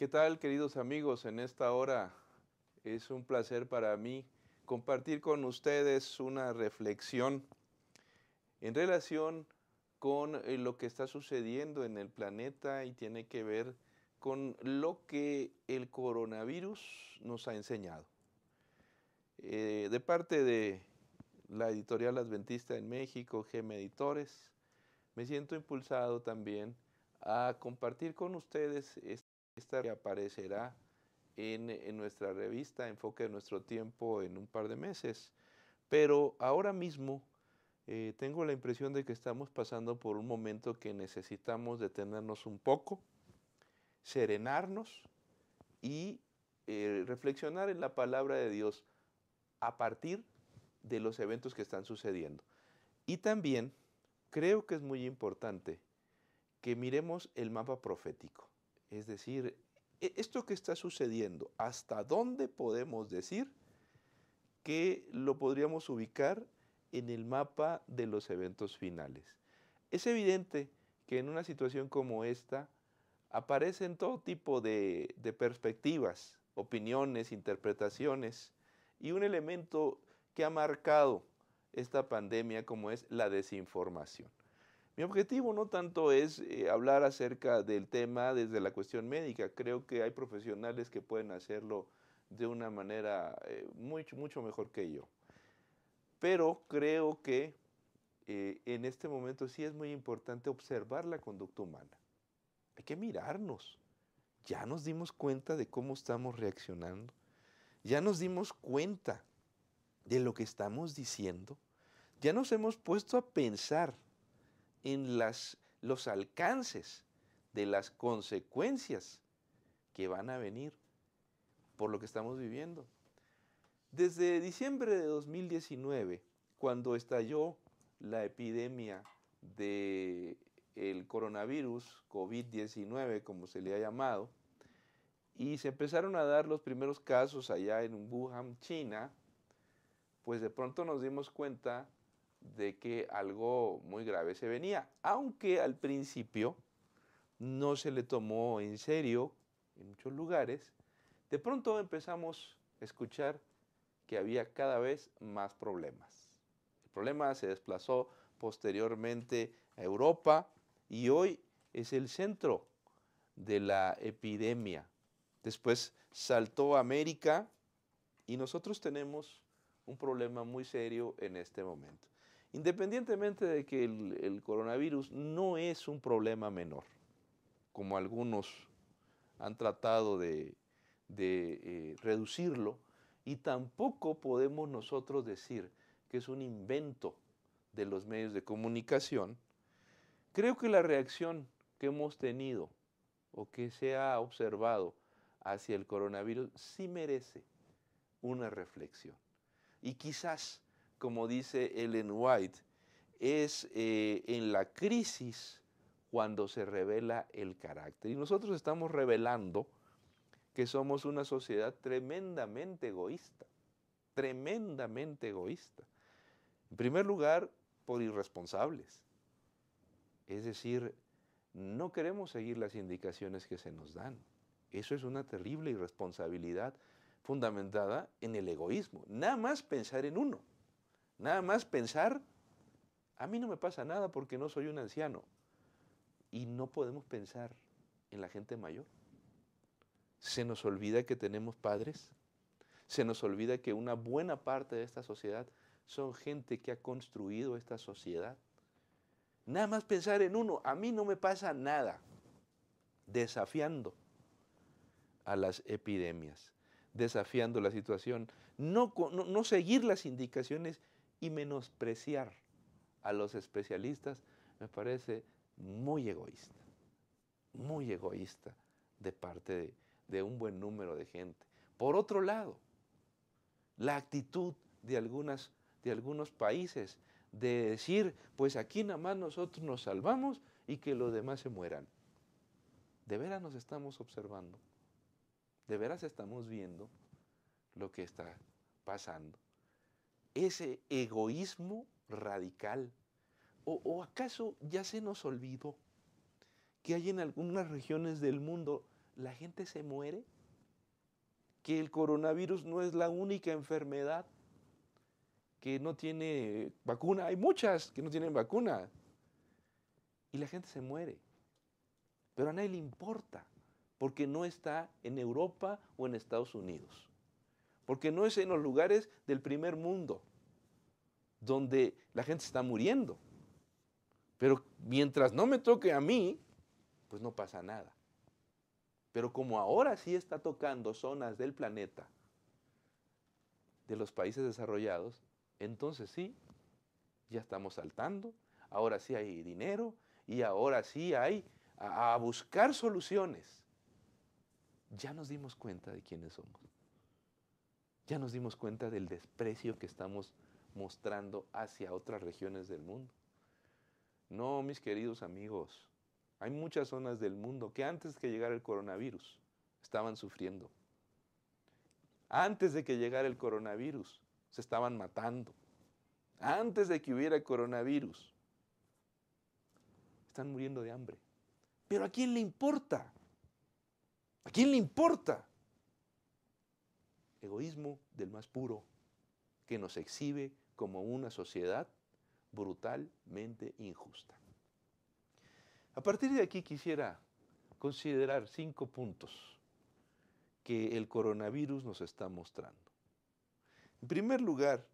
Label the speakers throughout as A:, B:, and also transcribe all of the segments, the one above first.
A: ¿Qué tal, queridos amigos? En esta hora es un placer para mí compartir con ustedes una reflexión en relación con lo que está sucediendo en el planeta y tiene que ver con lo que el coronavirus nos ha enseñado. De parte de la editorial Adventista en México, GEM Editores, me siento impulsado también a compartir con ustedes esta que aparecerá en nuestra revista Enfoque de Nuestro Tiempo en un par de meses. Pero ahora mismo tengo la impresión de que estamos pasando por un momento que necesitamos detenernos un poco, serenarnos y reflexionar en la palabra de Dios a partir de los eventos que están sucediendo. Y también creo que es muy importante que miremos el mapa profético. Es decir, esto que está sucediendo, ¿hasta dónde podemos decir que lo podríamos ubicar en el mapa de los eventos finales? Es evidente que en una situación como esta aparecen todo tipo de perspectivas, opiniones, interpretaciones, y un elemento que ha marcado esta pandemia como es la desinformación. Mi objetivo no tanto es hablar acerca del tema desde la cuestión médica. Creo que hay profesionales que pueden hacerlo de una manera mucho mejor que yo. Pero creo que en este momento sí es muy importante observar la conducta humana. Hay que mirarnos. Ya nos dimos cuenta de cómo estamos reaccionando. Ya nos dimos cuenta de lo que estamos diciendo. Ya nos hemos puesto a pensar en los alcances de las consecuencias que van a venir por lo que estamos viviendo. Desde diciembre de 2019, cuando estalló la epidemia del coronavirus, COVID-19, como se le ha llamado, y se empezaron a dar los primeros casos allá en Wuhan, China, pues de pronto nos dimos cuenta de que algo muy grave se venía, aunque al principio no se le tomó en serio en muchos lugares. De pronto empezamos a escuchar que había cada vez más problemas. El problema se desplazó posteriormente a Europa y hoy es el centro de la epidemia. Después saltó a América y nosotros tenemos un problema muy serio en este momento. Independientemente de que el coronavirus no es un problema menor, como algunos han tratado de reducirlo, y tampoco podemos nosotros decir que es un invento de los medios de comunicación. Creo que la reacción que hemos tenido o que se ha observado hacia el coronavirus sí merece una reflexión. Y quizás, como dice Ellen White, es en la crisis cuando se revela el carácter. Y nosotros estamos revelando que somos una sociedad tremendamente egoísta, tremendamente egoísta. En primer lugar, por irresponsables. Es decir, no queremos seguir las indicaciones que se nos dan. Eso es una terrible irresponsabilidad fundamentada en el egoísmo. Nada más pensar en uno. Nada más pensar, a mí no me pasa nada porque no soy un anciano. Y no podemos pensar en la gente mayor. Se nos olvida que tenemos padres. Se nos olvida que una buena parte de esta sociedad son gente que ha construido esta sociedad. Nada más pensar en uno, a mí no me pasa nada. Desafiando a las epidemias, desafiando la situación, no seguir las indicaciones y menospreciar a los especialistas, me parece muy egoísta de parte de un buen número de gente. Por otro lado, la actitud de algunos países de decir, pues aquí nada más nosotros nos salvamos y que los demás se mueran. ¿De veras nos estamos observando? ¿De veras estamos viendo lo que está pasando? Ese egoísmo radical. ¿O acaso ya se nos olvidó que hay en algunas regiones del mundo la gente se muere, que el coronavirus no es la única enfermedad que no tiene vacuna. Hay muchas que no tienen vacuna y la gente se muere. Pero a nadie le importa, porque no está en Europa o en Estados Unidos, porque no es en los lugares del primer mundo, donde la gente está muriendo. Pero mientras no me toque a mí, pues no pasa nada. Pero como ahora sí está tocando zonas del planeta, de los países desarrollados, entonces sí, ya estamos saltando, ahora sí hay dinero y ahora sí hay a buscar soluciones. Ya nos dimos cuenta de quiénes somos. Ya nos dimos cuenta del desprecio que estamos mostrando hacia otras regiones del mundo. No, mis queridos amigos, hay muchas zonas del mundo que antes que llegara el coronavirus estaban sufriendo. Antes de que llegara el coronavirus se estaban matando. Antes de que hubiera el coronavirus están muriendo de hambre. Pero ¿a quién le importa? ¿A quién le importa? Egoísmo del más puro, que nos exhibe como una sociedad brutalmente injusta. A partir de aquí quisiera considerar 5 puntos que el coronavirus nos está mostrando. En primer lugar,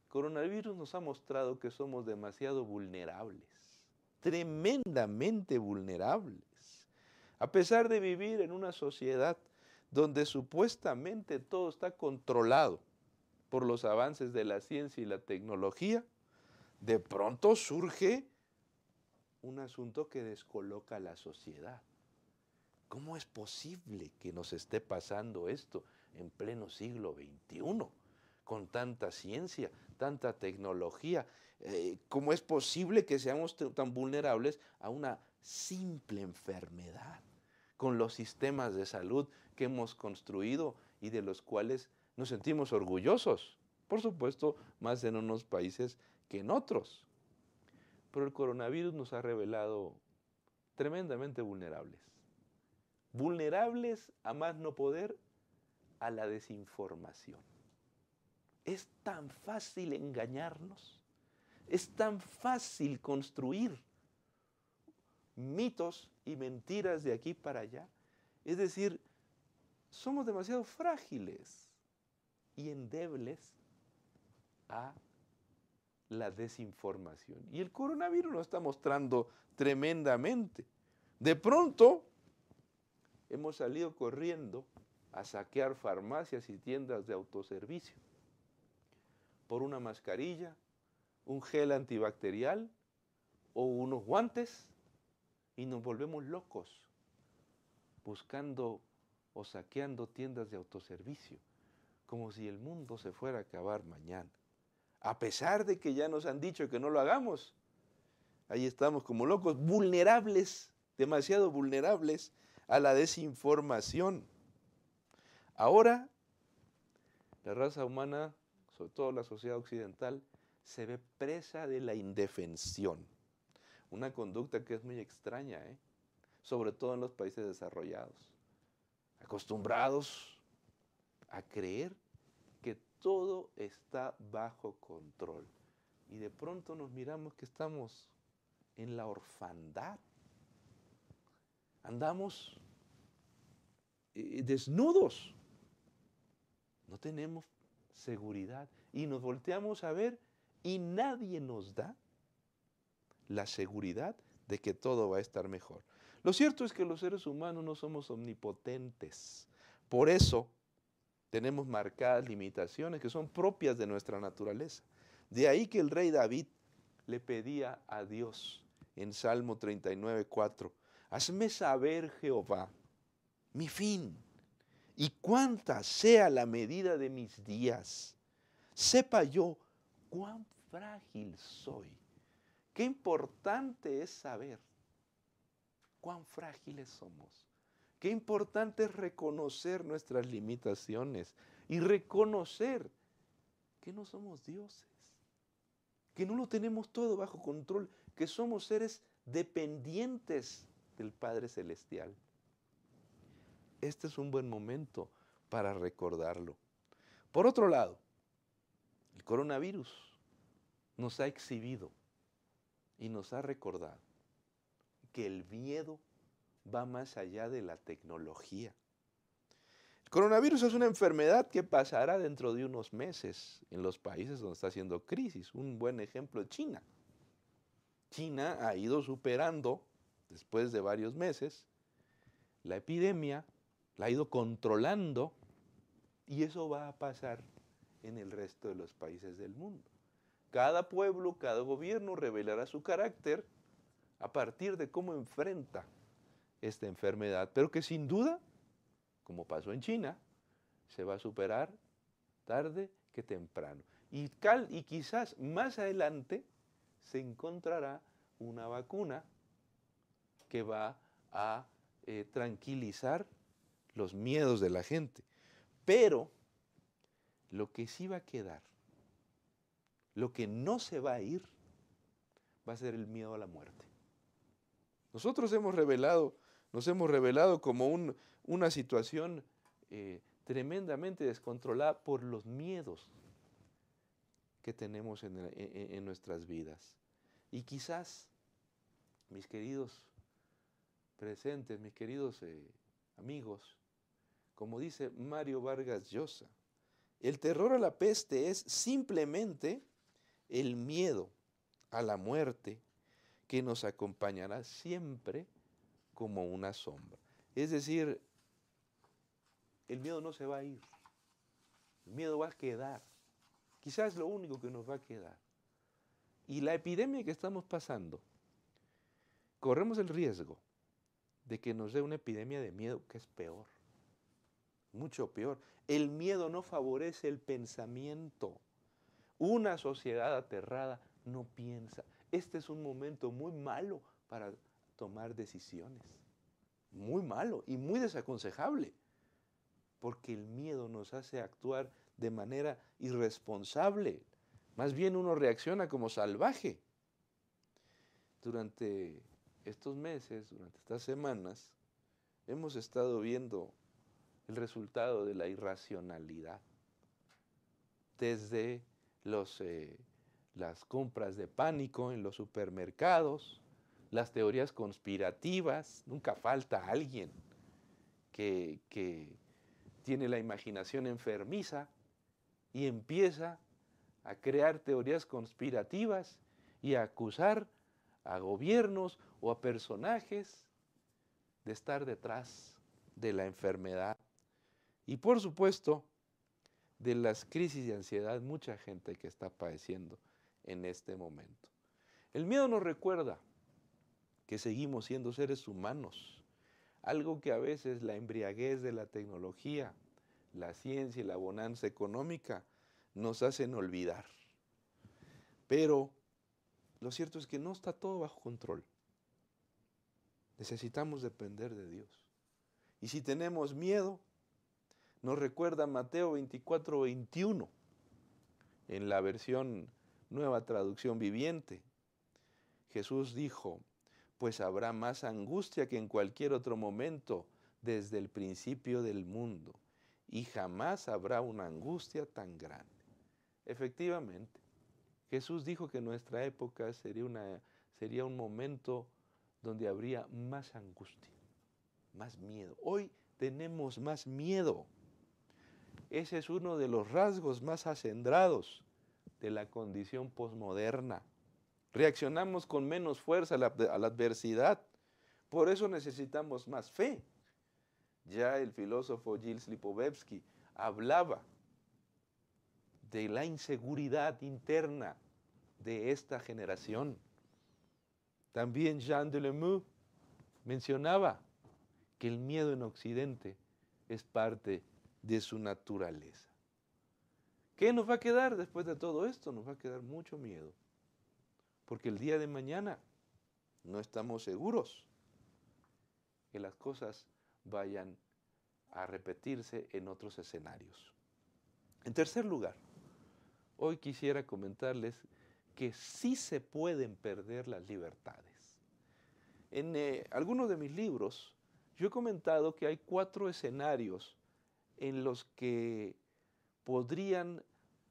A: el coronavirus nos ha mostrado que somos demasiado vulnerables, tremendamente vulnerables. A pesar de vivir en una sociedad donde supuestamente todo está controlado por los avances de la ciencia y la tecnología, de pronto surge un asunto que descoloca a la sociedad. ¿Cómo es posible que nos esté pasando esto en pleno siglo XXI? Con tanta ciencia, tanta tecnología. ¿Cómo es posible que seamos tan vulnerables a una simple enfermedad? Con los sistemas de salud que hemos construido y de los cuales nos sentimos orgullosos. Por supuesto, más en unos países que en otros. Pero el coronavirus nos ha revelado tremendamente vulnerables. Vulnerables a más no poder a la desinformación. Es tan fácil engañarnos, es tan fácil construir mitos y mentiras de aquí para allá. Es decir, somos demasiado frágiles y endebles a la desinformación. Y el coronavirus nos está mostrando tremendamente. De pronto, hemos salido corriendo a saquear farmacias y tiendas de autoservicio por una mascarilla, un gel antibacterial o unos guantes y nos volvemos locos buscando o saqueando tiendas de autoservicio como si el mundo se fuera a acabar mañana. A pesar de que ya nos han dicho que no lo hagamos, ahí estamos como locos, vulnerables, demasiado vulnerables a la desinformación. Ahora, la raza humana, sobre todo la sociedad occidental, se ve presa de la indefensión. Una conducta que es muy extraña, sobre todo en los países desarrollados. Acostumbrados a creer que todo está bajo control. Y de pronto nos miramos que estamos en la orfandad. Andamos desnudos. No tenemos seguridad. Y nos volteamos a ver y nadie nos da la seguridad de que todo va a estar mejor. Lo cierto es que los seres humanos no somos omnipotentes. Por eso tenemos marcadas limitaciones que son propias de nuestra naturaleza. De ahí que el rey David le pedía a Dios en Salmo 39:4, hazme saber, Jehová, mi fin y cuánta sea la medida de mis días. Sepa yo cuán frágil soy. Qué importante es saber cuán frágiles somos. Qué importante es reconocer nuestras limitaciones y reconocer que no somos dioses, que no lo tenemos todo bajo control, que somos seres dependientes del Padre Celestial. este es un buen momento para recordarlo. Por otro lado, el coronavirus nos ha exhibido y nos ha recordado que el miedo va más allá de la tecnología. El coronavirus es una enfermedad que pasará dentro de unos meses en los países donde está haciendo crisis. Un buen ejemplo es China. China ha ido superando, después de varios meses, la epidemia, la ha ido controlando, y eso va a pasar en el resto de los países del mundo. Cada pueblo, cada gobierno revelará su carácter a partir de cómo enfrenta esta enfermedad, pero que sin duda, como pasó en China, se va a superar tarde que temprano. Y quizás más adelante se encontrará una vacuna que va a tranquilizar los miedos de la gente. Pero lo que sí va a quedar, lo que no se va a ir, va a ser el miedo a la muerte. Nosotros nos hemos revelado como una situación tremendamente descontrolada por los miedos que tenemos en nuestras vidas. Y quizás, mis queridos presentes, mis queridos amigos, como dice Mario Vargas Llosa, el terror a la peste es simplemente el miedo a la muerte que nos acompañará siempre como una sombra. Es decir, el miedo no se va a ir, el miedo va a quedar. Quizás lo único que nos va a quedar. Y la epidemia que estamos pasando, corremos el riesgo de que nos dé una epidemia de miedo que es peor, mucho peor. El miedo no favorece el pensamiento. Una sociedad aterrada no piensa. Este es un momento muy malo para tomar decisiones. Muy malo y muy desaconsejable. Porque el miedo nos hace actuar de manera irresponsable. Más bien uno reacciona como salvaje. Durante estos meses, durante estas semanas, hemos estado viendo el resultado de la irracionalidad. Desde las compras de pánico en los supermercados, las teorías conspirativas, nunca falta alguien que tiene la imaginación enfermiza y empieza a crear teorías conspirativas y a acusar a gobiernos o a personajes de estar detrás de la enfermedad. Y por supuesto, de las crisis de ansiedad, mucha gente que está padeciendo en este momento. El miedo nos recuerda que seguimos siendo seres humanos, algo que a veces la embriaguez de la tecnología, la ciencia y la bonanza económica nos hacen olvidar. Pero lo cierto es que no está todo bajo control. Necesitamos depender de Dios. Y si tenemos miedo, nos recuerda Mateo 24, 21, en la versión Nueva Traducción Viviente. Jesús dijo, pues habrá más angustia que en cualquier otro momento desde el principio del mundo, y jamás habrá una angustia tan grande. Efectivamente, Jesús dijo que nuestra época sería un momento donde habría más angustia, más miedo. Hoy tenemos más miedo. Ese es uno de los rasgos más acendrados de la condición posmoderna. Reaccionamos con menos fuerza a la adversidad. Por eso necesitamos más fe. Ya el filósofo Gilles Lipovetsky hablaba de la inseguridad interna de esta generación. También Jean Delerue mencionaba que el miedo en Occidente es parte de su naturaleza. ¿Qué nos va a quedar después de todo esto? Nos va a quedar mucho miedo, porque el día de mañana no estamos seguros que las cosas vayan a repetirse en otros escenarios. En tercer lugar, hoy quisiera comentarles que sí se pueden perder las libertades. En algunos de mis libros Yo he comentado que hay 4 escenarios en los que podrían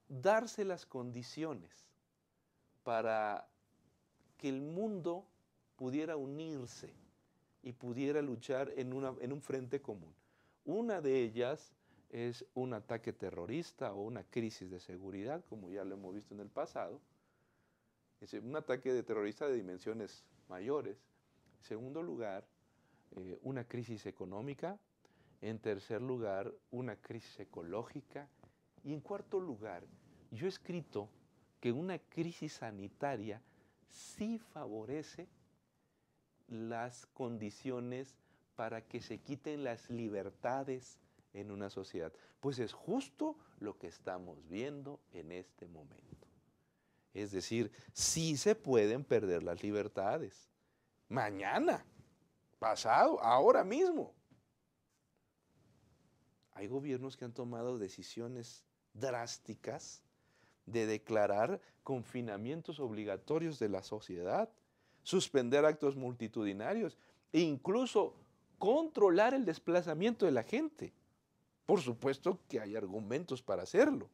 A: darse las condiciones para que el mundo pudiera unirse y pudiera luchar en un frente común. Una de ellas es un ataque terrorista o una crisis de seguridad, como ya lo hemos visto en el pasado. Es un ataque de terrorista de dimensiones mayores. En segundo lugar, una crisis económica. En tercer lugar, una crisis ecológica. Y en cuarto lugar, yo he escrito que una crisis sanitaria sí favorece las condiciones para que se quiten las libertades en una sociedad. Pues es justo lo que estamos viendo en este momento. Es decir, sí se pueden perder las libertades. Mañana, pasado, ahora mismo. Hay gobiernos que han tomado decisiones drásticas de declarar confinamientos obligatorios de la sociedad, suspender actos multitudinarios e incluso controlar el desplazamiento de la gente. Por supuesto que hay argumentos para hacerlo,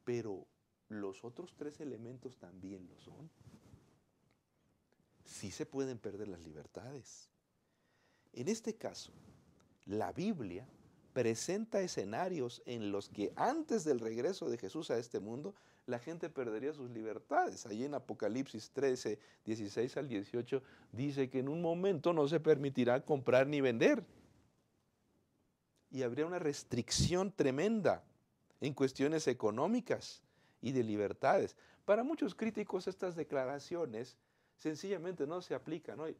A: pero los otros 3 elementos también lo son. Sí se pueden perder las libertades. En este caso, la Biblia presenta escenarios en los que antes del regreso de Jesús a este mundo, la gente perdería sus libertades. Allí en Apocalipsis 13, 16 al 18, dice que en un momento no se permitirá comprar ni vender. Y habría una restricción tremenda en cuestiones económicas y de libertades. Para muchos críticos estas declaraciones sencillamente no se aplican hoy.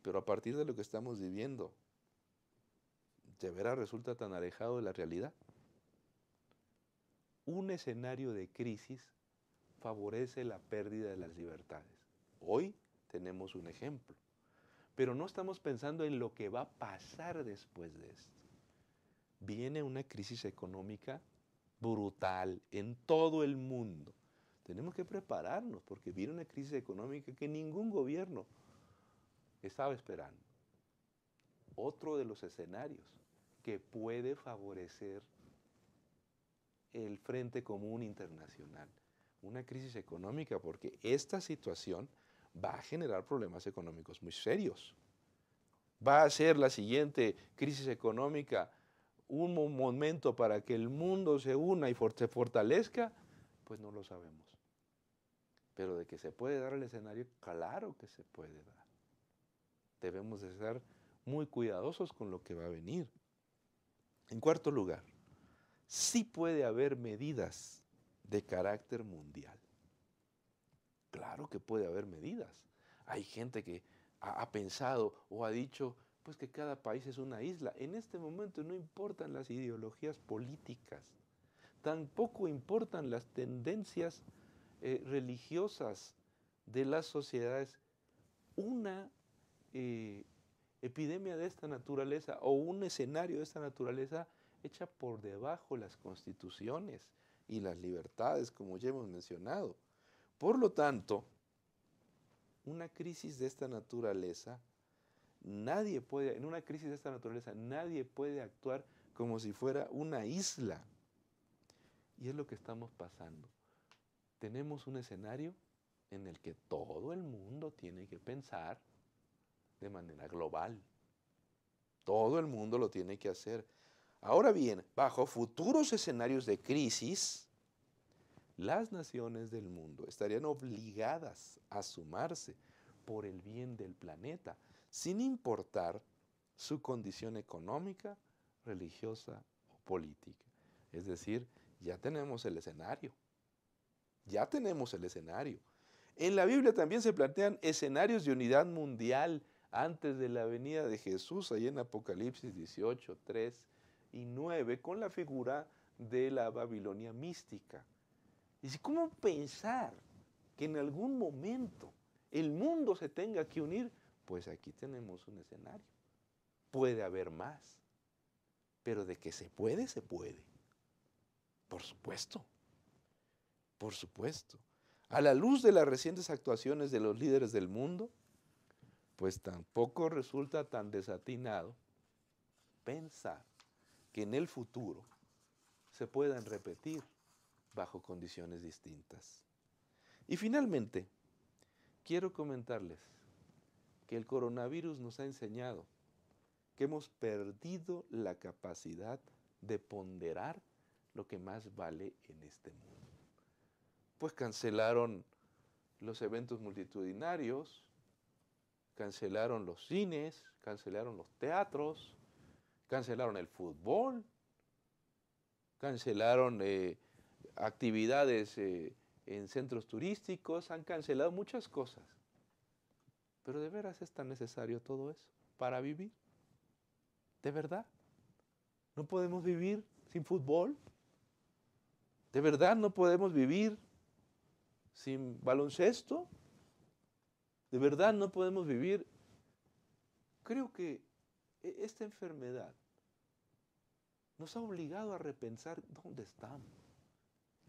A: Pero a partir de lo que estamos viviendo, ¿de veras resulta tan alejado de la realidad? Un escenario de crisis favorece la pérdida de las libertades. Hoy tenemos un ejemplo, pero no estamos pensando en lo que va a pasar después de esto. Viene una crisis económica brutal en todo el mundo. Tenemos que prepararnos porque viene una crisis económica que ningún gobierno estaba esperando. Otro de los escenarios que puede favorecer el Frente Común Internacional. Una crisis económica, porque esta situación va a generar problemas económicos muy serios. ¿Va a ser la siguiente crisis económica un momento para que el mundo se una y se fortalezca? Pues no lo sabemos. Pero de que se puede dar el escenario, claro que se puede dar. Debemos de estar muy cuidadosos con lo que va a venir. En cuarto lugar, sí puede haber medidas de carácter mundial. Claro que puede haber medidas. Hay gente que ha pensado o ha dicho pues que cada país es una isla. En este momento no importan las ideologías políticas, tampoco importan las tendencias religiosas de las sociedades. Una epidemia de esta naturaleza o un escenario de esta naturaleza echa por debajo las constituciones y las libertades, como ya hemos mencionado. Por lo tanto, una crisis de esta naturaleza, en una crisis de esta naturaleza, nadie puede actuar como si fuera una isla. Y es lo que estamos pasando. Tenemos un escenario en el que todo el mundo tiene que pensar de manera global. Todo el mundo lo tiene que hacer. Ahora bien, bajo futuros escenarios de crisis, las naciones del mundo estarían obligadas a sumarse por el bien del planeta, sin importar su condición económica, religiosa o política. Es decir, ya tenemos el escenario. Ya tenemos el escenario. En la Biblia también se plantean escenarios de unidad mundial antes de la venida de Jesús, ahí en Apocalipsis 18, 3 y 9, con la figura de la Babilonia mística. Y ¿cómo pensar que en algún momento el mundo se tenga que unir? Pues aquí tenemos un escenario. Puede haber más, pero de que se puede, se puede. Por supuesto, por supuesto. A la luz de las recientes actuaciones de los líderes del mundo, pues tampoco resulta tan desatinado pensar que en el futuro se puedan repetir bajo condiciones distintas. Y finalmente, quiero comentarles que el coronavirus nos ha enseñado que hemos perdido la capacidad de ponderar lo que más vale en este mundo. Pues cancelaron los eventos multitudinarios, cancelaron los cines, cancelaron los teatros, cancelaron el fútbol, cancelaron actividades en centros turísticos, han cancelado muchas cosas. Pero ¿de veras es tan necesario todo eso para vivir? ¿De verdad? ¿No podemos vivir sin fútbol? ¿De verdad no podemos vivir sin baloncesto? ¿De verdad no podemos vivir? Creo que esta enfermedad nos ha obligado a repensar dónde estamos,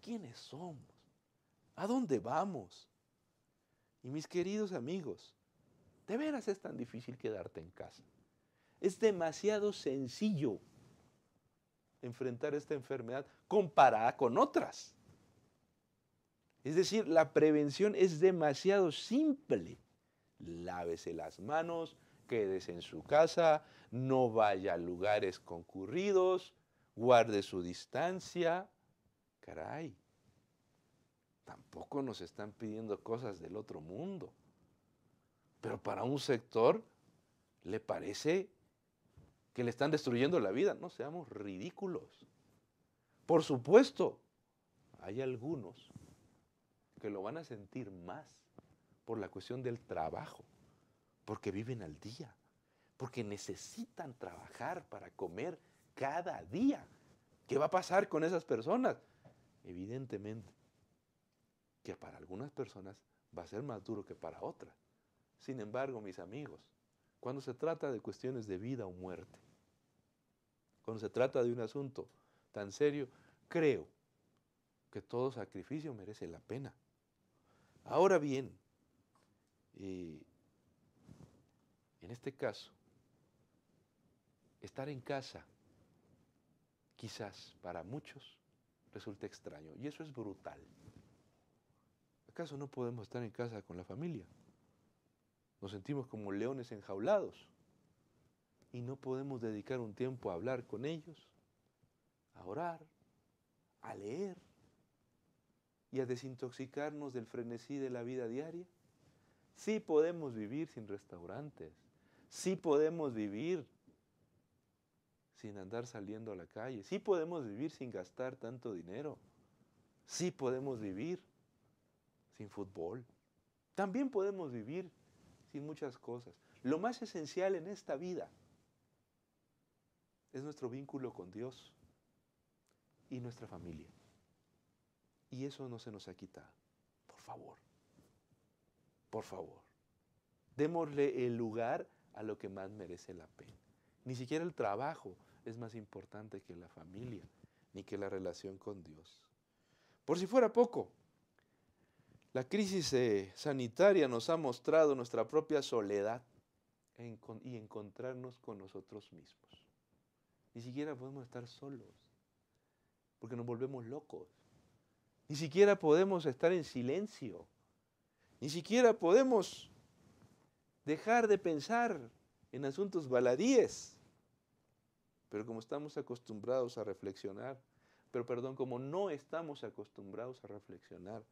A: quiénes somos, a dónde vamos. Y mis queridos amigos, ¿de veras es tan difícil quedarte en casa? Es demasiado sencillo enfrentar esta enfermedad comparada con otras. Es decir, la prevención es demasiado simple. Lávese las manos, quédese en su casa, no vaya a lugares concurridos, guarde su distancia. Caray, tampoco nos están pidiendo cosas del otro mundo. Pero para un sector le parece que le están destruyendo la vida. No seamos ridículos. Por supuesto, hay algunos que lo van a sentir más por la cuestión del trabajo, porque viven al día, porque necesitan trabajar para comer cada día. ¿Qué va a pasar con esas personas? Evidentemente que para algunas personas va a ser más duro que para otras. Sin embargo, mis amigos, cuando se trata de cuestiones de vida o muerte, cuando se trata de un asunto tan serio, creo que todo sacrificio merece la pena. Ahora bien, en este caso, estar en casa quizás para muchos resulta extraño, y eso es brutal. ¿Acaso no podemos estar en casa con la familia? Nos sentimos como leones enjaulados y no podemos dedicar un tiempo a hablar con ellos, a orar, a leer y a desintoxicarnos del frenesí de la vida diaria. Sí podemos vivir sin restaurantes, sí podemos vivir sin andar saliendo a la calle, sí podemos vivir sin gastar tanto dinero, sí podemos vivir sin fútbol, también podemos vivir sin muchas cosas. Lo más esencial en esta vida es nuestro vínculo con Dios y nuestra familia. Y eso no se nos ha quitado. Por favor, por favor, démosle el lugar a lo que más merece la pena. Ni siquiera el trabajo es más importante que la familia, ni que la relación con Dios. Por si fuera poco, la crisis sanitaria nos ha mostrado nuestra propia soledad y encontrarnos con nosotros mismos. Ni siquiera podemos estar solos, porque nos volvemos locos. Ni siquiera podemos estar en silencio. Ni siquiera podemos dejar de pensar en asuntos baladíes. Pero como estamos acostumbrados a reflexionar, como no estamos acostumbrados a reflexionar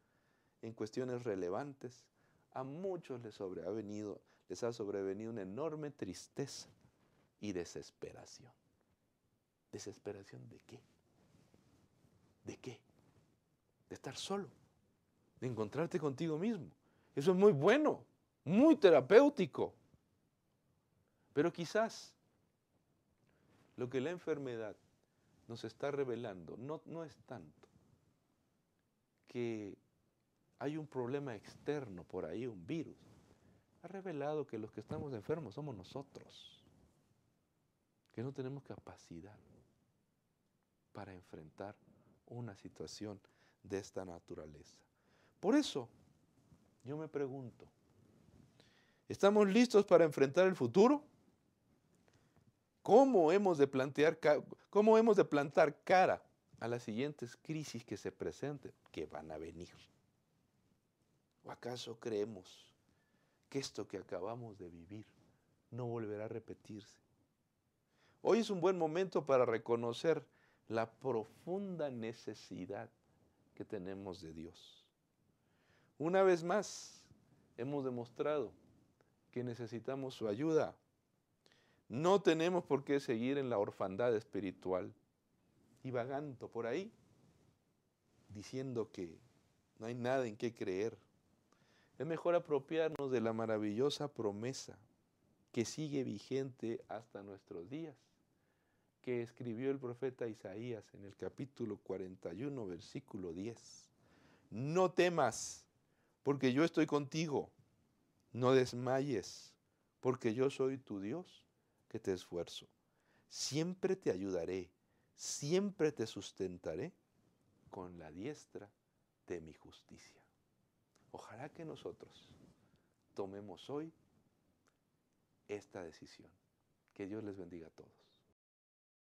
A: en cuestiones relevantes, a muchos les ha sobrevenido una enorme tristeza y desesperación. ¿Desesperación de qué? ¿De qué? De estar solo, de encontrarte contigo mismo. Eso es muy bueno, muy terapéutico. Pero quizás lo que la enfermedad nos está revelando no es tanto que hay un problema externo por ahí, un virus. Ha revelado que los que estamos enfermos somos nosotros, que no tenemos capacidad para enfrentar una situación de esta naturaleza. Por eso, yo me pregunto, ¿Estamos listos para enfrentar el futuro? ¿Cómo hemos de plantar cara a las siguientes crisis que se presenten, que van a venir? ¿O acaso creemos que esto que acabamos de vivir no volverá a repetirse? Hoy es un buen momento para reconocer la profunda necesidad que tenemos de Dios. Una vez más, hemos demostrado que necesitamos su ayuda. No tenemos por qué seguir en la orfandad espiritual y vagando por ahí, diciendo que no hay nada en qué creer. Es mejor apropiarnos de la maravillosa promesa que sigue vigente hasta nuestros días, que escribió el profeta Isaías en el capítulo 41, versículo 10. No temas, porque yo estoy contigo. No desmayes, porque yo soy tu Dios, que te esfuerzo. Siempre te ayudaré, siempre te sustentaré con la diestra de mi justicia. Ojalá que nosotros tomemos hoy esta decisión. Que Dios les bendiga a todos.